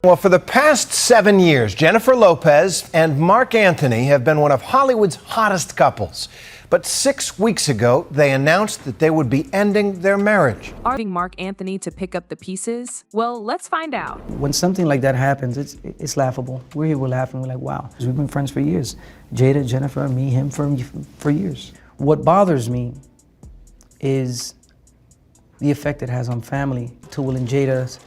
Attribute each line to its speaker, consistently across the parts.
Speaker 1: Well, for the past 7 years, Jennifer Lopez and Marc Anthony have been one of Hollywood's hottest couples. But 6 weeks ago, they announced that they would be ending their marriage.
Speaker 2: Asking Marc Anthony to pick up the pieces? Well, let's find out.
Speaker 3: When something like that happens, it's laughable. We're here, we're laughing, we're like, wow. We've been friends for years. Jada, Jennifer, me, him for years. What bothers me is the effect it has on family. Tool and Jada's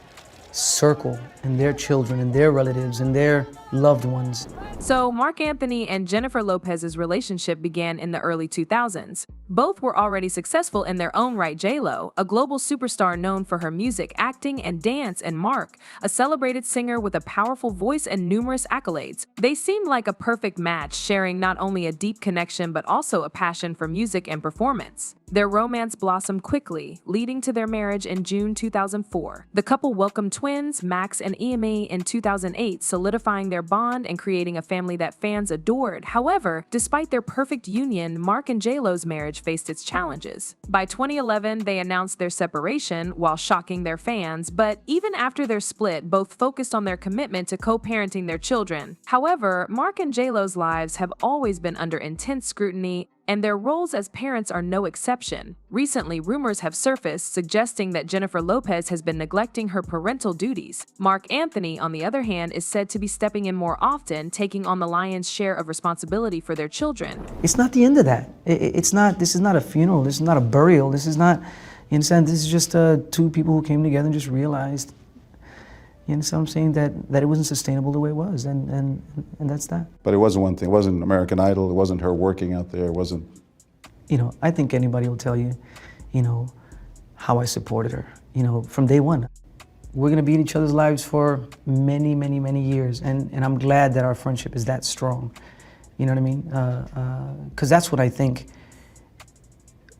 Speaker 3: circle and their children and their relatives and their loved ones.
Speaker 2: So Marc Anthony and Jennifer Lopez's relationship began in the early 2000s. Both were already successful in their own right. J-Lo, a global superstar known for her music, acting, and dance, and Marc, a celebrated singer with a powerful voice and numerous accolades. They seemed like a perfect match, sharing not only a deep connection but also a passion for music and performance. Their romance blossomed quickly, leading to their marriage in June 2004. The couple welcomed twins, Max and Emme, in 2008, solidifying their bond and creating a family that fans adored. However, despite their perfect union, Marc and J-Lo's marriage faced its challenges. By 2011, they announced their separation while shocking their fans, but even after their split, both focused on their commitment to co-parenting their children. However, Marc and J-Lo's lives have always been under intense scrutiny, and their roles as parents are no exception. Recently, rumors have surfaced suggesting that Jennifer Lopez has been neglecting her parental duties. Marc Anthony, on the other hand, is said to be stepping in more often, taking on the lion's share of responsibility for their children.
Speaker 3: It's not the end of that. This is not a funeral. This is not a burial. This is not, you understand, this is just two people who came together and just realized, you know, so I'm saying that it wasn't sustainable the way it was, and that's that.
Speaker 4: But it wasn't one thing. It wasn't American Idol. It wasn't her working out there. It wasn't.
Speaker 3: You know, I think anybody will tell you, you know, how I supported her, you know, from day one. We're gonna be in each other's lives for many, many, many years, and I'm glad that our friendship is that strong. You know what I mean? Because that's what I think.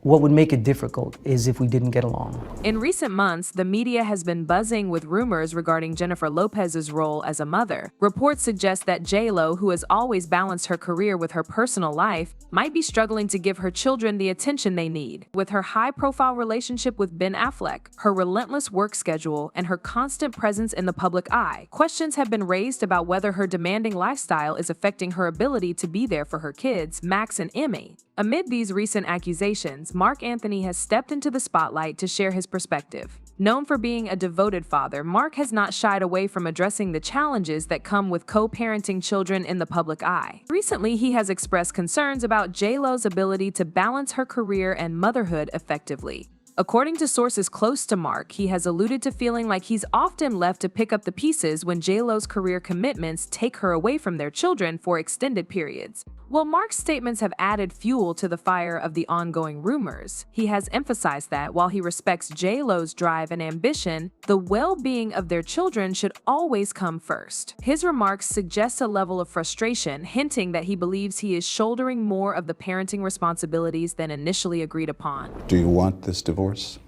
Speaker 3: What would make it difficult is if we didn't get along.
Speaker 2: In recent months, the media has been buzzing with rumors regarding Jennifer Lopez's role as a mother. Reports suggest that J-Lo, who has always balanced her career with her personal life, might be struggling to give her children the attention they need. With her high-profile relationship with Ben Affleck, her relentless work schedule, and her constant presence in the public eye, questions have been raised about whether her demanding lifestyle is affecting her ability to be there for her kids, Max and Emme. Amid these recent accusations, Marc Anthony has stepped into the spotlight to share his perspective. Known for being a devoted father, Marc has not shied away from addressing the challenges that come with co-parenting children in the public eye. Recently, he has expressed concerns about J-Lo's ability to balance her career and motherhood effectively. According to sources close to Marc, he has alluded to feeling like he's often left to pick up the pieces when J-Lo's career commitments take her away from their children for extended periods. While Marc's statements have added fuel to the fire of the ongoing rumors, he has emphasized that while he respects J-Lo's drive and ambition, the well-being of their children should always come first. His remarks suggest a level of frustration, hinting that he believes he is shouldering more of the parenting responsibilities than initially agreed upon.
Speaker 4: Do you want this divorce?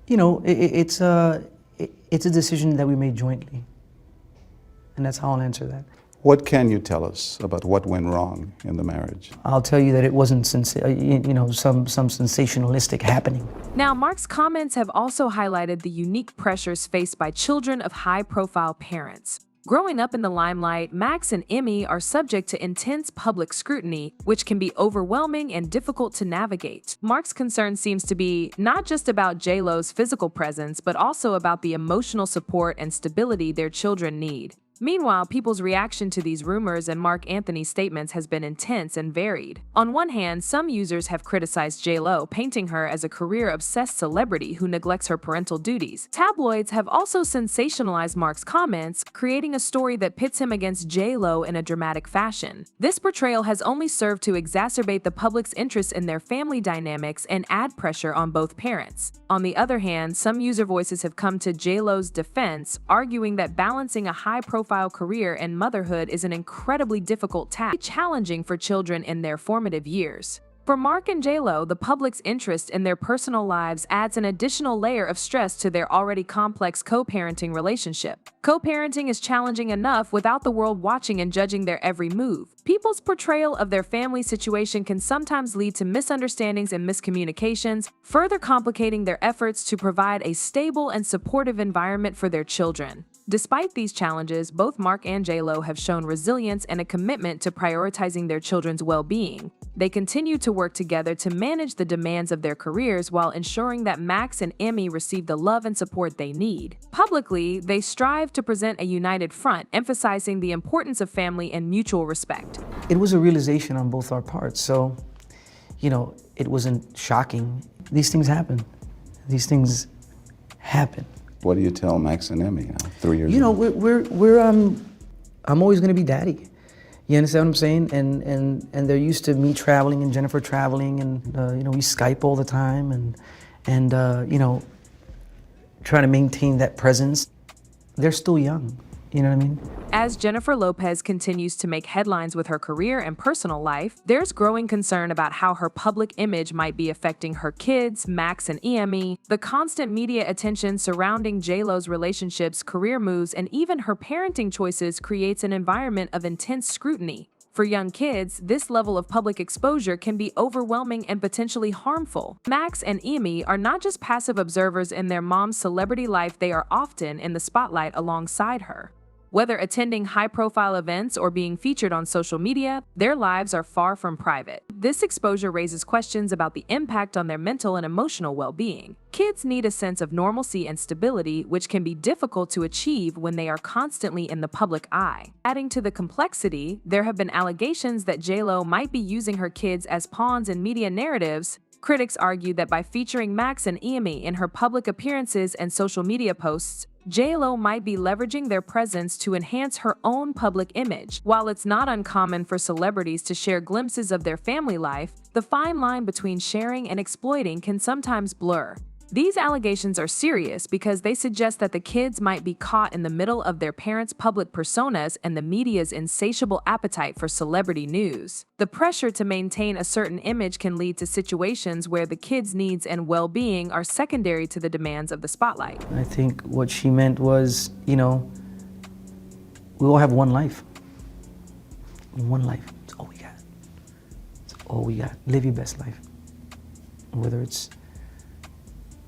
Speaker 3: You know, it's a decision that we made jointly, and that's how I'll answer that.
Speaker 4: What can you tell us about what went wrong in the marriage?
Speaker 3: I'll tell you that it wasn't some sensationalistic happening.
Speaker 2: Now, Marc's comments have also highlighted the unique pressures faced by children of high-profile parents. Growing up in the limelight, Max and Emme are subject to intense public scrutiny, which can be overwhelming and difficult to navigate. Marc's concern seems to be not just about J-Lo's physical presence, but also about the emotional support and stability their children need. Meanwhile, people's reaction to these rumors and Marc Anthony's statements has been intense and varied. On one hand, some users have criticized J-Lo, painting her as a career-obsessed celebrity who neglects her parental duties. Tabloids have also sensationalized Marc's comments, creating a story that pits him against J-Lo in a dramatic fashion. This portrayal has only served to exacerbate the public's interest in their family dynamics and add pressure on both parents. On the other hand, some user voices have come to J-Lo's defense, arguing that balancing a high-profile career and motherhood is an incredibly difficult task, challenging for children in their formative years. For Marc and J-Lo, the public's interest in their personal lives adds an additional layer of stress to their already complex co-parenting relationship. Co-parenting is challenging enough without the world watching and judging their every move. People's portrayal of their family situation can sometimes lead to misunderstandings and miscommunications, further complicating their efforts to provide a stable and supportive environment for their children. Despite these challenges, both Marc and J.Lo have shown resilience and a commitment to prioritizing their children's well-being. They continue to work together to manage the demands of their careers while ensuring that Max and Emme receive the love and support they need. Publicly, they strive to present a united front, emphasizing the importance of family and mutual respect.
Speaker 3: It was a realization on both our parts, so, it wasn't shocking. These things happen. These things happen.
Speaker 4: What do you tell Max and Emme now, 3 years
Speaker 3: I'm always gonna be daddy. You understand what I'm saying? And they're used to me traveling and Jennifer traveling, and we Skype all the time, and trying to maintain that presence. They're still young, you know what I mean?
Speaker 2: As Jennifer Lopez continues to make headlines with her career and personal life, there's growing concern about how her public image might be affecting her kids, Max and Emme. The constant media attention surrounding J.Lo's relationships, career moves, and even her parenting choices creates an environment of intense scrutiny. For young kids, this level of public exposure can be overwhelming and potentially harmful. Max and Emme are not just passive observers in their mom's celebrity life, they are often in the spotlight alongside her. Whether attending high-profile events or being featured on social media, their lives are far from private. This exposure raises questions about the impact on their mental and emotional well-being. Kids need a sense of normalcy and stability, which can be difficult to achieve when they are constantly in the public eye. Adding to the complexity, there have been allegations that J.Lo might be using her kids as pawns in media narratives. Critics argue that by featuring Max and Emme in her public appearances and social media posts, J.Lo might be leveraging their presence to enhance her own public image. While it's not uncommon for celebrities to share glimpses of their family life, the fine line between sharing and exploiting can sometimes blur. These allegations are serious because they suggest that the kids might be caught in the middle of their parents' public personas and the media's insatiable appetite for celebrity news. The pressure to maintain a certain image can lead to situations where the kids' needs and well-being are secondary to the demands of the spotlight.
Speaker 3: I think what she meant was, we all have one life. One life. It's all we got. It's all we got. Live your best life. Whether it's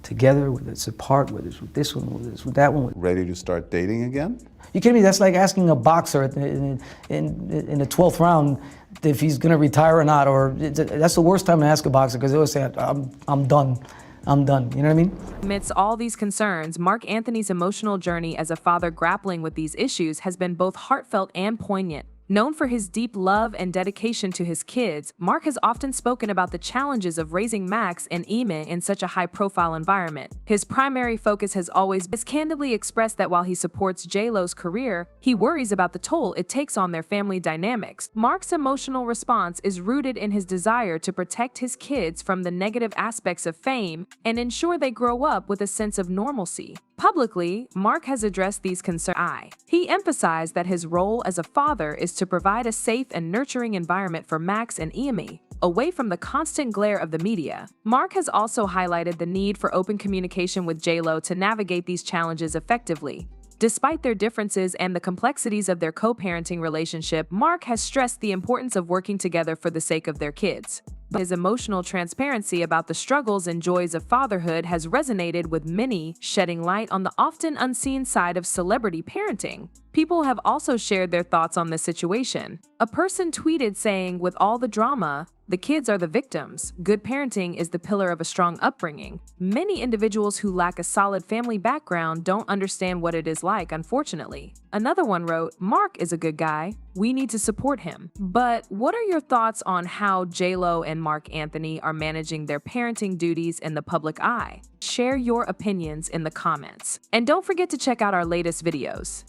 Speaker 3: together, whether it's apart, whether it's with this one, whether it's with that one.
Speaker 4: Ready to start dating again?
Speaker 3: You kidding me? That's like asking a boxer in the 12th round if he's gonna retire or not. Or that's the worst time to ask a boxer, because they always say, I'm done. I'm done. You know what I mean?
Speaker 2: Amidst all these concerns, Marc Anthony's emotional journey as a father grappling with these issues has been both heartfelt and poignant. Known for his deep love and dedication to his kids, Marc has often spoken about the challenges of raising Max and Emme in such a high-profile environment. His primary focus has always candidly expressed that while he supports J.Lo's career, he worries about the toll it takes on their family dynamics. Marc's emotional response is rooted in his desire to protect his kids from the negative aspects of fame and ensure they grow up with a sense of normalcy. Publicly, Marc has addressed these concerns. He emphasized that his role as a father is to provide a safe and nurturing environment for Max and Emme, away from the constant glare of the media. Marc has also highlighted the need for open communication with J.Lo to navigate these challenges effectively. Despite their differences and the complexities of their co-parenting relationship, Marc has stressed the importance of working together for the sake of their kids. His emotional transparency about the struggles and joys of fatherhood has resonated with many, shedding light on the often unseen side of celebrity parenting. People have also shared their thoughts on this situation. A person tweeted saying, "With all the drama, the kids are the victims. Good parenting is the pillar of a strong upbringing. Many individuals who lack a solid family background don't understand what it is like, unfortunately." Another one wrote, "Marc is a good guy. We need to support him." But what are your thoughts on how J.Lo and Marc Anthony are managing their parenting duties in the public eye? Share your opinions in the comments. And don't forget to check out our latest videos.